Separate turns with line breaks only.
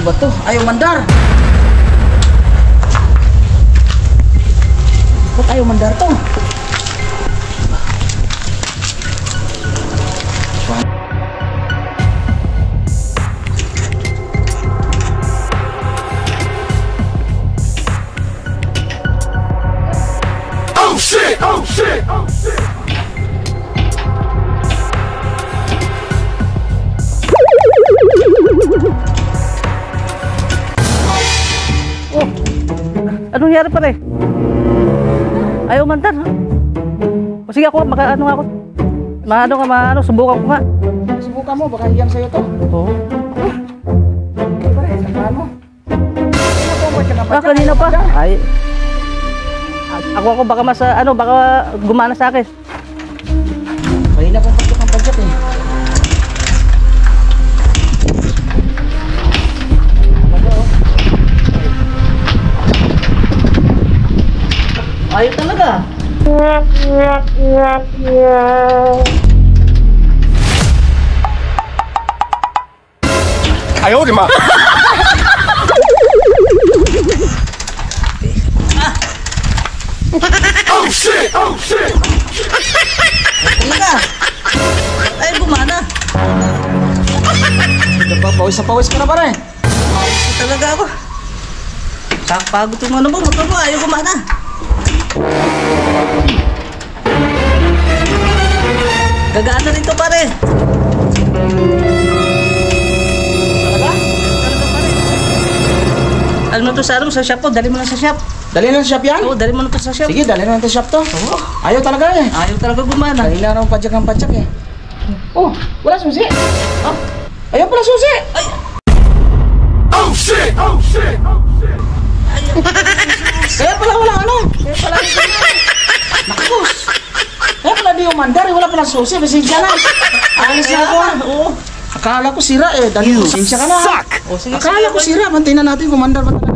ba to? Ayaw mandar. Ba't ayaw mandar to?
Oh shit! Oh shit! Oh shit!
Oh, anong nangyari pare? Ayaw mandar, ha? O sige ako, ano ako? Subukan ko nga.
Subukan mo, baka hiyang sa'yo to.
Oo.
Pare, saan mo?
Kanina pa. Ay. Ako baka mas, baka gumana sa akin.
Kanina pong padyak eh.
Ayaw talaga.
Ayaw, di ma! Oh shit! Oh shit!
Talaga. Ay, gumana.
Pawis sa pawis ka na pare.
Talaga ako. Pagod yung motor mo, ayaw gumana. Gagaan na rin to pare.
Talaga?
Alam mo to sa shop po, dali mo na sa shop.
Dali na sa shop yan?
Oo, dali mo na to sa shop.
Sige, dali na sa shop to.
Oo.
Ayaw talaga eh.
Ayaw talaga gumana.
Kanina raw padyak eh. Oh, wala susi.
Oh,
Ayaw pala susi.
ay,
Oh shit! Oh shit! Oh shit!
Kaya pala wala ano.
kaya pala
Nakus. Kaya pala di umandar eh. Wala pala susi. Pasensya na. Alis na ako ah.
Oo.
Akala ko sira eh. Dali, pasensya ka na.
Suck!
O sige,
Akala ko sira. Bantayin na natin kung umandar ba talaga.